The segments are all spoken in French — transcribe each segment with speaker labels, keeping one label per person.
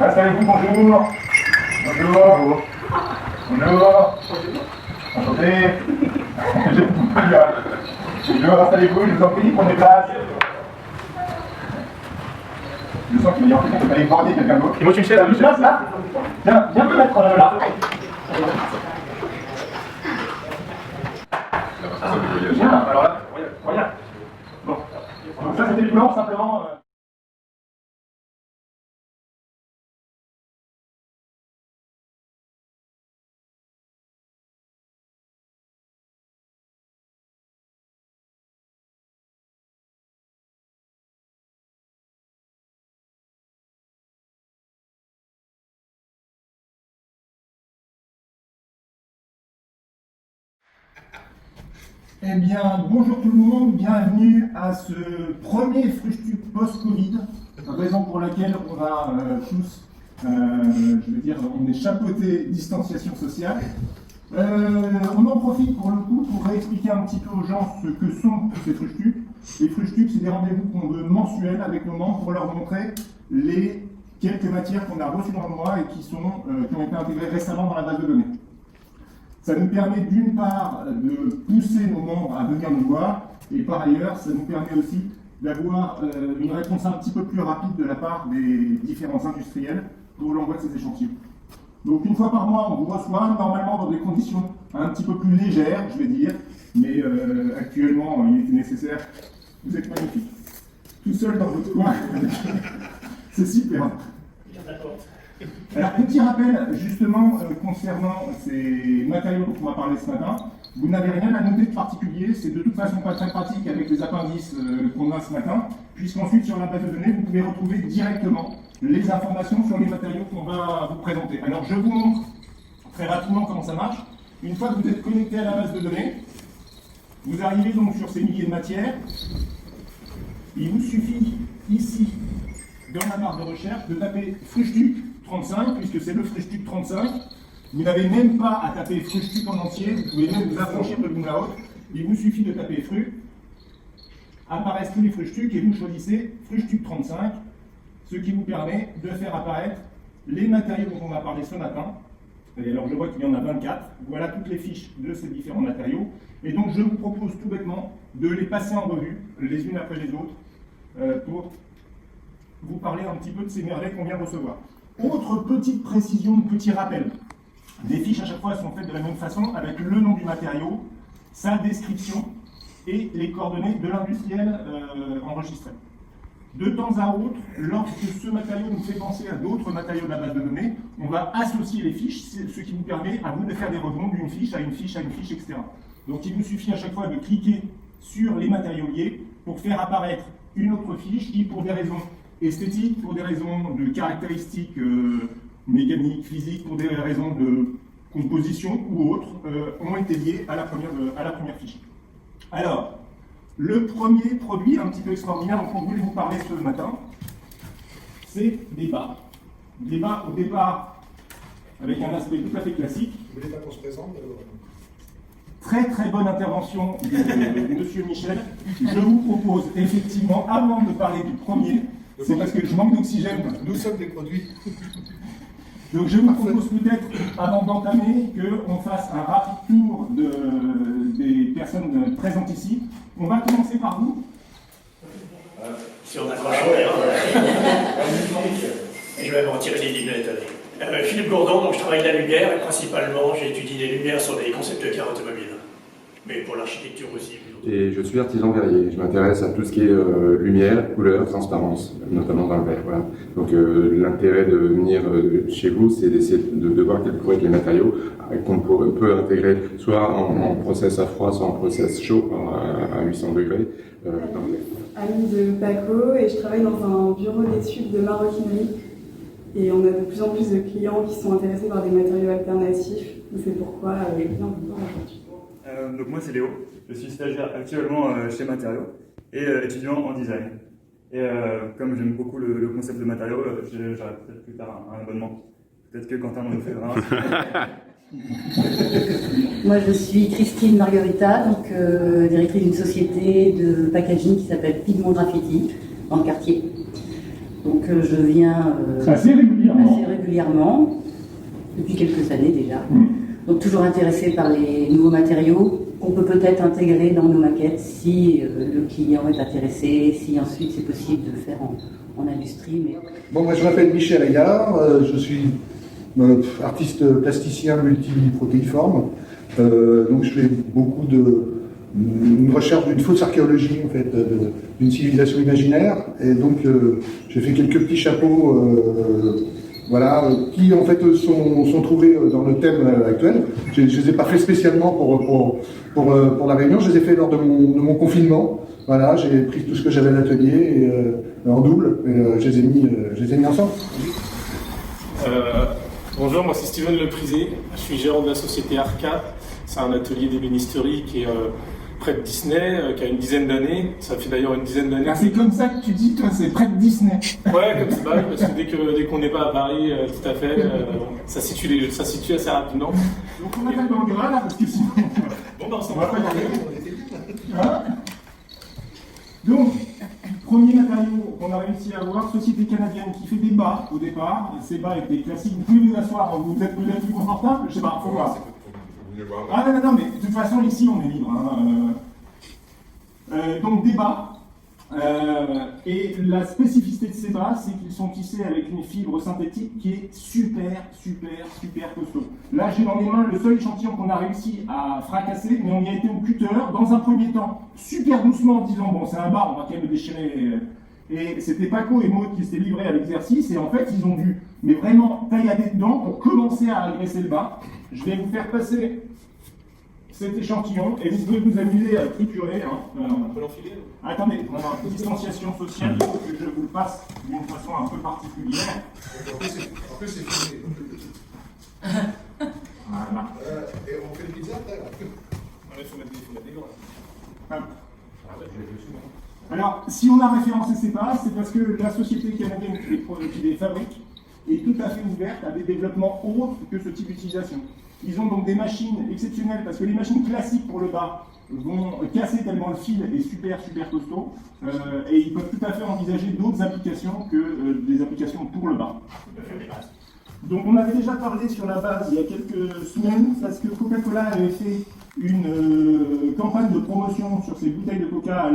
Speaker 1: Installez-vous, bonjour. Bonjour. Bonjour. Enchanté. Bonjour, installez-vous, je vous en prie, prenez place. Je sens qu'il y a un truc, allez border quelqu'un d'autre.
Speaker 2: Et moi, tu me sais,
Speaker 1: t'as une place là? Viens te mettre là. Viens, alors là, regarde. Bon, donc ça c'était le plan, simplement. Eh bien, bonjour tout le monde, bienvenue à ce premier Frustuc post-Covid, raison pour laquelle on va tous, je veux dire, on est chapeauté distanciation sociale. On en profite pour le coup pour réexpliquer un petit peu aux gens ce que sont ces Frustuc. Les Frustuc, c'est des rendez-vous qu'on veut mensuels avec nos membres pour leur montrer les quelques matières qu'on a reçues dans le mois et qui ont été intégrées récemment dans la base de données. Ça nous permet d'une part de pousser nos membres à venir nous voir, et par ailleurs, ça nous permet aussi d'avoir une réponse un petit peu plus rapide de la part des différents industriels pour l'envoi de ces échantillons. Donc une fois par mois, on vous reçoit, normalement dans des conditions un petit peu plus légères, je vais dire, mais actuellement, il était nécessaire. Vous êtes magnifiques. Tout seul dans votre coin. C'est super. Alors, petit rappel, justement, concernant ces matériaux dont on va parler ce matin, vous n'avez rien à noter de particulier, c'est de toute façon pas très pratique avec les appendices qu'on a ce matin, puisqu'ensuite, sur la base de données, vous pouvez retrouver directement les informations sur les matériaux qu'on va vous présenter. Alors, je vous montre très rapidement comment ça marche. Une fois que vous êtes connecté à la base de données, vous arrivez donc sur ces milliers de matières. Il vous suffit, ici, dans la barre de recherche, de taper Frustuc 35, puisque c'est le Frustuc 35. Vous n'avez même pas à taper Frustuc en entier, vous pouvez même vous affranchir de l'une à l'autre. Il vous suffit de taper Fru, apparaissent tous les Frustuc et vous choisissez Frustuc 35, ce qui vous permet de faire apparaître les matériaux dont on va parler ce matin. Et alors je vois qu'il y en a 24, voilà toutes les fiches de ces différents matériaux. Et donc je vous propose tout bêtement de les passer en revue, les unes après les autres, pour vous parler un petit peu de ces merveilles qu'on vient de recevoir. Autre petite précision, petit rappel. Les fiches à chaque fois sont faites de la même façon, avec le nom du matériau, sa description et les coordonnées de l'industriel enregistré. De temps à autre, lorsque ce matériau nous fait penser à d'autres matériaux de la base de données, on va associer les fiches, ce qui vous permet à vous de faire des rebonds d'une fiche à une fiche à une fiche, etc. Donc il vous suffit à chaque fois de cliquer sur les matériaux liés pour faire apparaître une autre fiche qui, pour des raisons esthétiques, pour des raisons de caractéristiques mécaniques, physiques, pour des raisons de composition ou autres, ont été liées à la première fiche. Alors, le premier produit un petit peu extraordinaire dont on voulait vous parler ce matin, c'est des bas. Des bas au départ avec un aspect tout à fait classique.
Speaker 3: Vous voulez pas qu'on se présente?
Speaker 1: Très très bonne intervention de Monsieur Michel. Je vous propose effectivement, avant de parler du premier, c'est parce que je manque d'oxygène.
Speaker 3: Nous sommes des produits.
Speaker 1: Donc je vous propose peut-être, avant d'entamer, qu'on fasse un rapide tour des personnes présentes ici. On va commencer par vous.
Speaker 2: Si on accroche rien. Et je vais m'en tirer les lunettes, allez. Philippe Gourdon, donc je travaille la lumière et principalement j'ai étudié les lumières sur les concept cars automobiles. Mais pour l'architecture aussi.
Speaker 4: Et je suis artisan verrier. Je m'intéresse à tout ce qui est lumière, couleur, transparence, notamment dans le verre. Voilà. Donc l'intérêt de venir chez vous, c'est d'essayer de voir quels pourraient être les matériaux qu'on peut intégrer soit en process à froid, soit en process chaud à 800 degrés.
Speaker 5: Amie de Paco, et je travaille dans un bureau d'études de maroquinerie. Et on a de plus en plus de clients qui sont intéressés par des matériaux alternatifs. C'est pourquoi je viens vous voir aujourd'hui.
Speaker 6: Donc moi c'est Léo, je suis stagiaire actuellement chez Matériaux et étudiant en design. Et comme j'aime beaucoup le concept de matériaux, j'aurais peut-être plus tard un abonnement. Peut-être que Quentin m'en fait un.
Speaker 7: Moi je suis Christine Margarita, donc directrice d'une société de packaging qui s'appelle Pigment Graffiti dans le quartier. Donc je viens
Speaker 1: Assez régulièrement.
Speaker 7: assez régulièrement, depuis quelques années déjà. Donc toujours intéressé par les nouveaux matériaux qu'on peut peut-être intégrer dans nos maquettes si le client est intéressé, si ensuite c'est possible de le faire en industrie. Mais...
Speaker 3: Bon, moi je m'appelle Michel Aillard, je suis artiste plasticien multiprotéiforme. Donc je fais beaucoup une recherche d'une fausse archéologie en fait, d'une civilisation imaginaire. Et donc j'ai fait quelques petits chapeaux voilà, qui en fait sont trouvés dans le thème actuel. Je ne les ai pas fait spécialement pour la réunion, je les ai fait lors de mon confinement. Voilà, j'ai pris tout ce que j'avais à l'atelier en double et je les ai mis ensemble.
Speaker 8: Bonjour, moi c'est Steven Leprisé, je suis gérant de la société Arca. C'est un atelier d'ébénisterie qui est près de Disney, qui a une dizaine d'années. Ça fait d'ailleurs une dizaine d'années.
Speaker 1: Ah, c'est comme ça que tu dis, toi, c'est près de Disney.
Speaker 8: Ouais, comme ça, bah oui, parce que dès qu'on n'est pas à Paris, tout à fait, ça situe assez rapidement.
Speaker 1: Donc on attaque dans le gras là, parce que sinon.
Speaker 8: Bon, bah,
Speaker 1: On va pas y arriver. Voilà. Donc, premier matériau qu'on a réussi à avoir, société canadienne qui fait des bas au départ. Ces bas étaient classiques. Vous pouvez vous asseoir, vous êtes peut-être plus confortable, je sais pas, faut voir. Ah non, mais de toute façon, ici on est libre. Donc des bas. Et la spécificité de ces bas, c'est qu'ils sont tissés avec une fibre synthétique qui est super costaud. Là, j'ai dans les mains le seul échantillon qu'on a réussi à fracasser, mais on y a été au cutter, dans un premier temps, super doucement, en disant, bon, c'est un bar, on va quand même le déchirer. Et c'était Paco et Maud qui s'étaient livrés à l'exercice, et en fait, ils ont dû, mais vraiment, taillader dedans pour commencer à agresser le bas. Je vais vous faire passer cet échantillon, et vous pouvez vous amuser à triturer.
Speaker 8: On peut l'enfiler.
Speaker 1: Attendez, on a une distanciation sociale, il faut que je vous le passe d'une façon un peu particulière.
Speaker 3: En plus, c'est filmé.
Speaker 1: Voilà.
Speaker 3: Et on fait des pizzas après.
Speaker 8: Il faut mettre des gants.
Speaker 1: Hop. Alors, si on a référencé ces pas, c'est parce que la société canadienne qui les fabrique est tout à fait ouverte à des développements autres que ce type d'utilisation. Ils ont donc des machines exceptionnelles, parce que les machines classiques pour le bas vont casser tellement le fil est super costaud, et ils peuvent tout à fait envisager d'autres applications que des applications pour le bas. Donc on avait déjà parlé sur la base il y a quelques semaines, parce que Coca-Cola avait fait une campagne de promotion sur ses bouteilles de Coca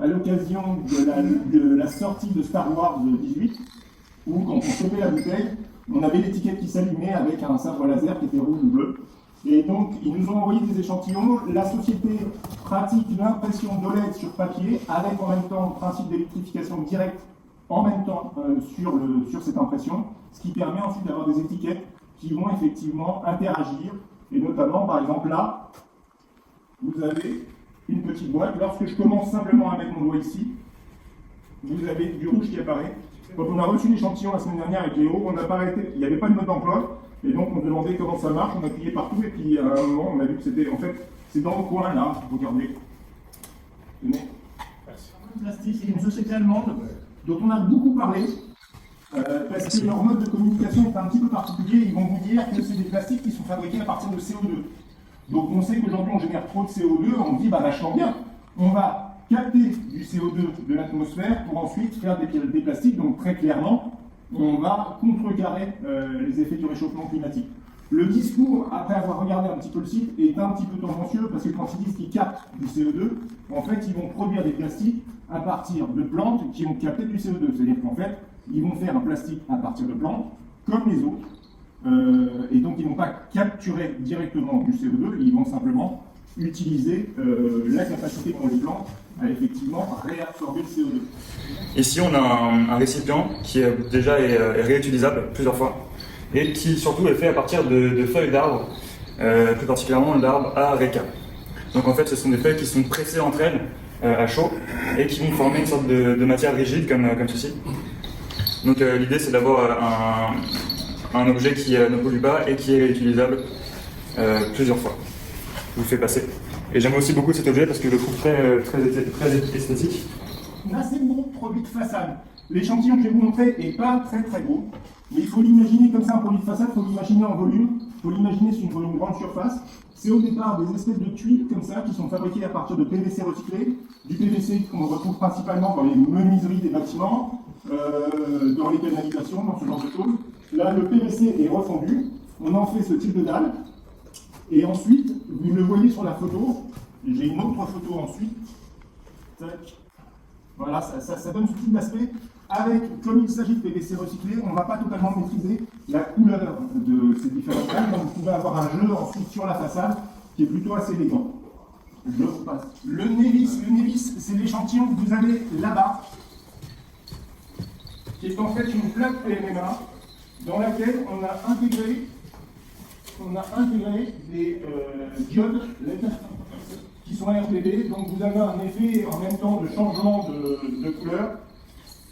Speaker 1: à l'occasion de la sortie de Star Wars 18, où quand on chopait la bouteille, on avait l'étiquette qui s'allumait avec un sabre laser qui était rouge ou bleu. Et donc, ils nous ont envoyé des échantillons. La société pratique l'impression d'OLED sur papier, avec en même temps le principe d'électrification directe en même temps sur cette impression, ce qui permet ensuite d'avoir des étiquettes qui vont effectivement interagir. Et notamment, par exemple, là, vous avez une petite boîte. Lorsque je commence simplement à mettre mon doigt ici, vous avez du rouge qui apparaît. Quand on a reçu l'échantillon la semaine dernière avec Léo, on n'a pas arrêté, il n'y avait pas de mode d'emploi, et donc on se demandait comment ça marche, on appuyait partout, et puis à un moment on a vu que c'était, en fait, c'est dans le coin là, regardez. Tenez. Plastique, c'est une société allemande dont on a beaucoup parlé, parce que leur mode de communication est un petit peu particulier, ils vont vous dire que c'est des plastiques qui sont fabriqués à partir de CO2. Donc on sait qu'aujourd'hui on génère trop de CO2, on dit bah vachement bien, on va capter du CO2 de l'atmosphère pour ensuite faire des plastiques. Donc très clairement, on va contrecarrer les effets du réchauffement climatique. Le discours, après avoir regardé un petit peu le site, est un petit peu tendancieux parce que quand ils disent qu'ils captent du CO2, en fait, ils vont produire des plastiques à partir de plantes qui vont capter du CO2. C'est-à-dire qu'en fait, ils vont faire un plastique à partir de plantes comme les autres. Et donc, ils ne vont pas capturer directement du CO2, ils vont simplement utiliser la capacité qu'ont les plantes à effectivement réabsorber le CO2.
Speaker 6: Ici, on a un récipient qui est déjà est réutilisable plusieurs fois et qui surtout est fait à partir de feuilles d'arbres, plus particulièrement l'arbre areca. Donc en fait, ce sont des feuilles qui sont pressées entre elles à chaud et qui vont former une sorte de matière rigide comme ceci. Donc l'idée, c'est d'avoir un objet qui ne pollue pas et qui est réutilisable plusieurs fois. Je vous le fais passer. Et j'aime aussi beaucoup cet objet parce que je le trouve très esthétique.
Speaker 1: Là, c'est mon produit de façade. L'échantillon que je vais vous montrer n'est pas très beau, mais il faut l'imaginer comme ça, un produit de façade, il faut l'imaginer en volume, il faut l'imaginer sur une grande surface. C'est au départ des espèces de tuiles comme ça qui sont fabriquées à partir de PVC recyclé, du PVC qu'on retrouve principalement dans les menuiseries des bâtiments, dans les canalisations, dans ce genre de choses. Là, le PVC est refondu, on en fait ce type de dalle, et ensuite, vous le voyez sur la photo, j'ai une autre photo ensuite. Tac. Voilà, ça donne ce type d'aspect. Avec, comme il s'agit de PVC recyclé, on ne va pas totalement maîtriser la couleur de ces différentes dalles, donc vous pouvez avoir un jeu ensuite sur la façade qui est plutôt assez élégant. Je repasse. Le Nevis, c'est l'échantillon que vous avez là-bas, qui est en fait une plaque PMMA dans laquelle on a intégré des diodes LED qui sont RGB, donc vous avez un effet en même temps de changement de couleur.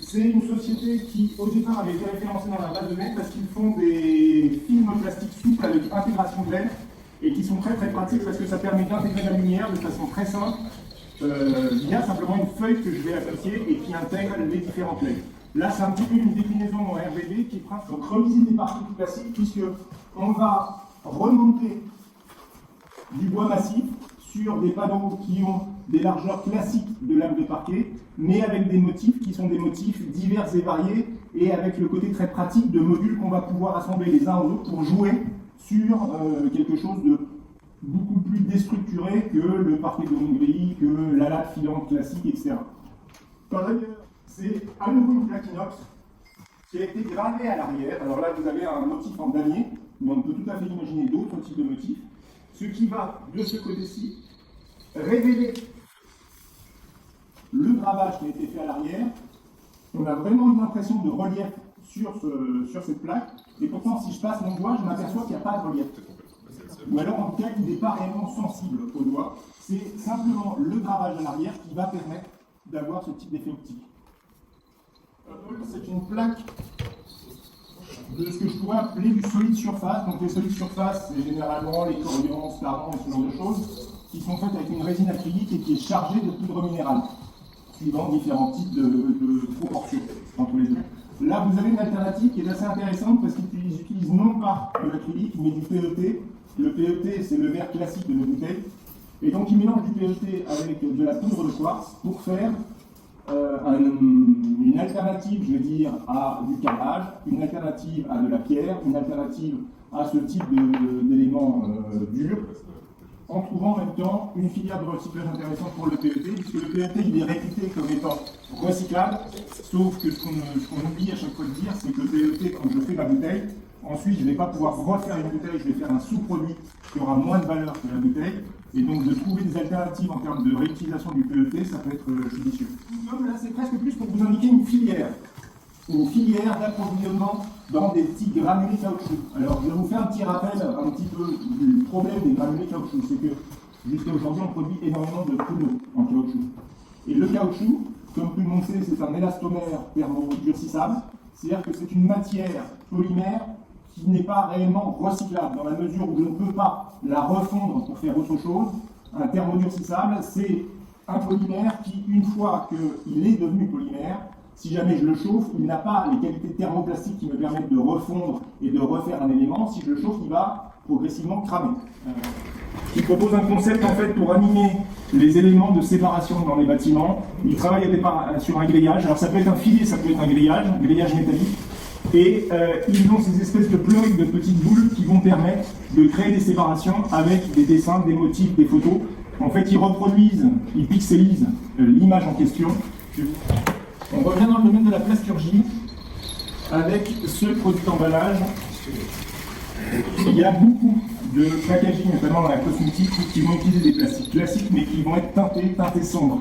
Speaker 1: C'est une société qui, au départ, avait été référencée dans la base de données parce qu'ils font des films plastiques souples avec intégration de LED et qui sont très très pratiques parce que ça permet d'intégrer la lumière de façon très simple via simplement une feuille que je vais associer et qui intègre les différentes LED. Là, c'est un petit peu une déclinaison en RGB qui est donc revisite des particules classiques puisque on va remonter du bois massif sur des panneaux qui ont des largeurs classiques de lames de parquet, mais avec des motifs qui sont des motifs divers et variés, et avec le côté très pratique de modules qu'on va pouvoir assembler les uns aux autres pour jouer sur quelque chose de beaucoup plus déstructuré que le parquet de Hongrie, que la latte filante classique, etc. Par ailleurs, c'est à nouveau une plaque inox qui a été gravée à l'arrière. Alors là, vous avez un motif en damier, mais on peut tout à fait imaginer d'autres types de motifs. Ce qui va, de ce côté-ci, révéler le gravage qui a été fait à l'arrière. On a vraiment une impression de relief sur cette plaque, et pourtant, si je passe mon doigt, je m'aperçois qu'il n'y a pas de relief. Ou alors, en tout cas, il n'est pas réellement sensible au doigt. C'est simplement le gravage à l'arrière qui va permettre d'avoir ce type d'effet optique. C'est une plaque de ce que je pourrais appeler du solide surface. Donc les solides surface, c'est généralement les coriandres, starons et ce genre de choses, qui sont faites avec une résine acrylique et qui est chargée de poudre minérale, suivant différents types de proportions entre les deux. Là, vous avez une alternative qui est assez intéressante parce qu'ils utilisent non pas de l'acrylique, mais du PET. Le PET, c'est le verre classique de nos bouteilles. Et donc, ils mélangent du PET avec de la poudre de quartz pour faire une alternative, je vais dire, à du carrelage, une alternative à de la pierre, une alternative à ce type d'éléments durs, en trouvant en même temps une filière de recyclage intéressante pour le PET, puisque le PET il est réputé comme étant recyclable, sauf que ce qu'on oublie à chaque fois de dire, c'est que le PET, quand je fais ma bouteille, ensuite je ne vais pas pouvoir refaire une bouteille, je vais faire un sous-produit qui aura moins de valeur que la bouteille, et donc de trouver des alternatives en termes de réutilisation du PET, ça peut être judicieux. Comme là, c'est presque plus pour vous indiquer une filière d'approvisionnement dans des petits granulés caoutchouc. Alors, je vais vous faire un petit rappel un petit peu du problème des granulés caoutchouc. C'est que jusqu'à aujourd'hui, on produit énormément de pneus en caoutchouc. Et le caoutchouc, comme tout le monde sait, c'est un élastomère thermodurcissable. C'est-à-dire que c'est une matière polymère qui n'est pas réellement recyclable, dans la mesure où je ne peux pas la refondre pour faire autre chose. Un thermodurcissable, c'est un polymère qui, une fois qu'il est devenu polymère, si jamais je le chauffe, il n'a pas les qualités thermoplastiques qui me permettent de refondre et de refaire un élément. Si je le chauffe, il va progressivement cramer. Il propose un concept en fait pour animer les éléments de séparation dans les bâtiments. Il travaille au départ sur un grillage. Alors ça peut être un filet, ça peut être un grillage métallique. Et ils ont ces espèces de plugs, de petites boules qui vont permettre de créer des séparations avec des dessins, des motifs, des photos. En fait, ils reproduisent, ils pixelisent l'image en question. On revient dans le domaine de la plasturgie avec ce produit d'emballage. Il y a beaucoup de packaging, notamment dans la cosmétique, qui vont utiliser des plastiques classiques, mais qui vont être teintés sombres.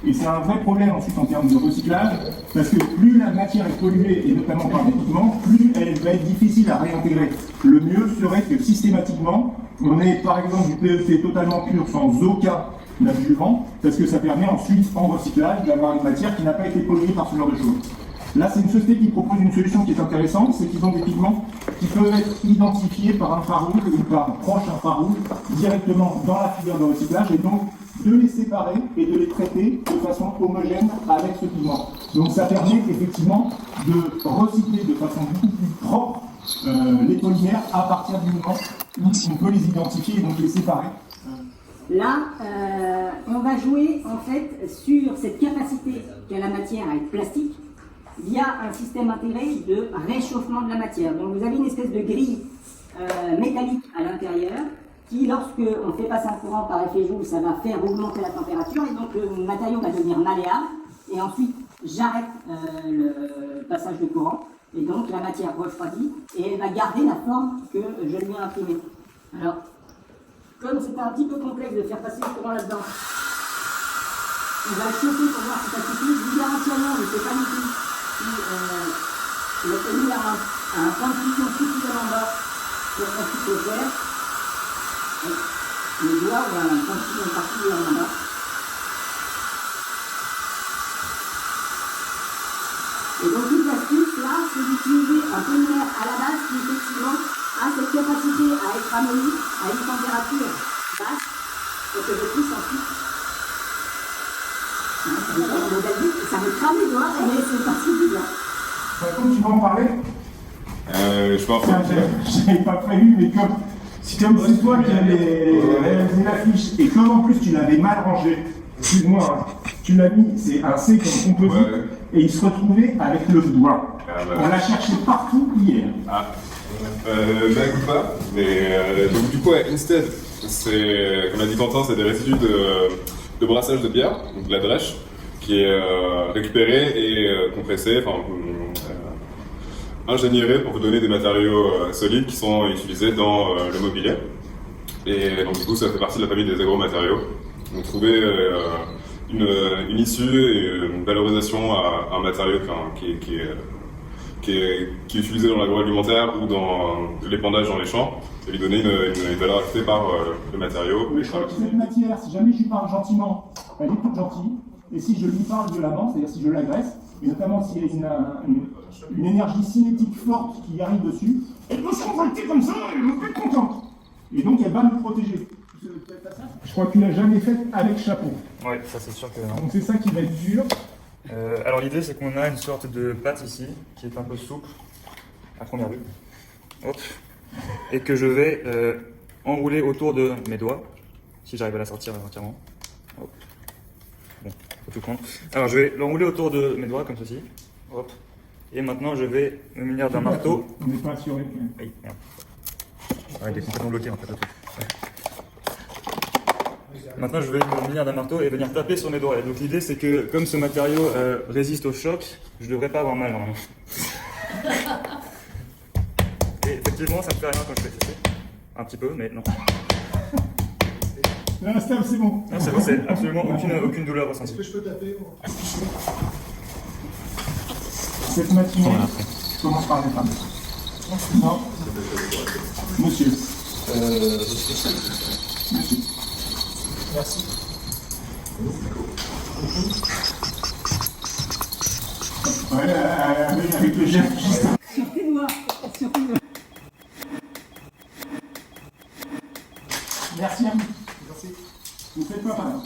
Speaker 1: Et c'est un vrai problème ensuite en termes de recyclage, parce que plus la matière est polluée, et notamment par des pigments, plus elle va être difficile à réintégrer. Le mieux serait que systématiquement, on ait par exemple du PET totalement pur sans aucun adjuvant, parce que ça permet ensuite en recyclage d'avoir une matière qui n'a pas été polluée par ce genre de choses. Là, c'est une société qui propose une solution qui est intéressante, c'est qu'ils ont des pigments qui peuvent être identifiés par infrarouge ou par proche infrarouge directement dans la filière de recyclage, et donc de les séparer et de les traiter de façon homogène avec ce pigment. Donc ça permet effectivement de recycler de façon beaucoup plus propre les polymères à partir du moment où on peut les identifier et donc les séparer.
Speaker 9: Là, on va jouer en fait sur cette capacité qu'a la matière à être plastique via un système intégré de réchauffement de la matière. Donc vous avez une espèce de grille métallique à l'intérieur qui, lorsque on fait passer un courant par effet Joule, ça va faire augmenter la température et donc le matériau va devenir malléable. Et ensuite, j'arrête le passage de courant et donc la matière refroidit et elle va garder la forme que je lui ai imprimée. Alors, comme c'est un petit peu complexe de faire passer le courant là-dedans, on va le chauffer pour voir si ça suffit. Je vous garantis à non, mais c'est pas du tout. Si l'obtenir à un point de fusion suffisamment bas pour qu'on puisse le faire, le doigt ou un point de fusion particulièrement bas. Et donc toute l'astuce là, c'est d'utiliser un polymère à la base qui effectivement a cette capacité à être amolli à une température basse pour que je puisse ensuite. Ça me crame les doigts, mais c'est parti du blanc.
Speaker 1: Comme tu vas en parler,
Speaker 10: Je peux en faire.
Speaker 1: j'avais pas prévu, mais comme c'est toi qui avais réalisé l'affiche et comme en plus tu l'avais mal rangé, excuse-moi, hein, tu l'as mis, c'est un C comme composite,
Speaker 10: Ouais.
Speaker 1: et il se retrouvait avec le doigt.
Speaker 10: Ah bah.
Speaker 1: On l'a cherché partout hier.
Speaker 10: Ah. Écoute pas. Mais donc du coup, ouais, Instead, c'est, comme a dit Quentin, c'est des résidus de brassage de bière, donc de la drèche, qui est récupérée et compressée, enfin ingénierée pour vous donner des matériaux solides qui sont utilisés dans le mobilier. Et donc du coup, ça fait partie de la famille des agromatériaux. Donc trouver une issue et une valorisation à un matériau qui est utilisé dans l'agroalimentaire ou dans l'épandage dans les champs, et lui donner une valeur ajoutée par le matériau.
Speaker 1: Mais je crois que cette matière, si jamais je lui parle gentiment, elle est toute gentille. Et si je lui parle violemment, c'est-à-dire si je l'agresse, et notamment s'il y a une énergie cinétique forte qui arrive dessus, elle va s'envolter comme ça et elle va être contente. Et donc elle va nous protéger. Je crois que tu l'as jamais fait avec chapeau.
Speaker 6: Ouais, ça c'est sûr que non.
Speaker 1: Donc c'est ça qui va être dur.
Speaker 6: Alors l'idée c'est qu'on a une sorte de pâte ici, qui est un peu souple, à première vue. Hop. Et que je vais enrouler autour de mes doigts, si j'arrive à la sortir entièrement. Hop. Bon, faut tout prendre. Alors je vais l'enrouler autour de mes doigts comme ceci. Hop. Et maintenant je vais me munir d'un marteau.
Speaker 1: On n'est pas assuré.
Speaker 6: Aïe, merde. Ouais, il est complètement bloqué en fait. Le truc. Ouais. Maintenant je vais me munir d'un marteau et venir taper sur mes doigts. Et donc l'idée c'est que comme ce matériau résiste au choc, je devrais pas avoir mal normalement. Et effectivement ça me fait rien quand je fais ça. Un petit peu, mais non.
Speaker 1: Là, Stav, c'est bon.
Speaker 6: Non, c'est bon, c'est absolument aucune douleur ressentie.
Speaker 3: Est-ce que je peux taper moi?
Speaker 1: Cette matinée, je commence par les femmes. Non. Monsieur. Monsieur. Merci. Ouais, avec le geste juste.
Speaker 9: Surpris-moi, surpris-moi.
Speaker 1: Merci à vous. Merci. Vous faites pas mal.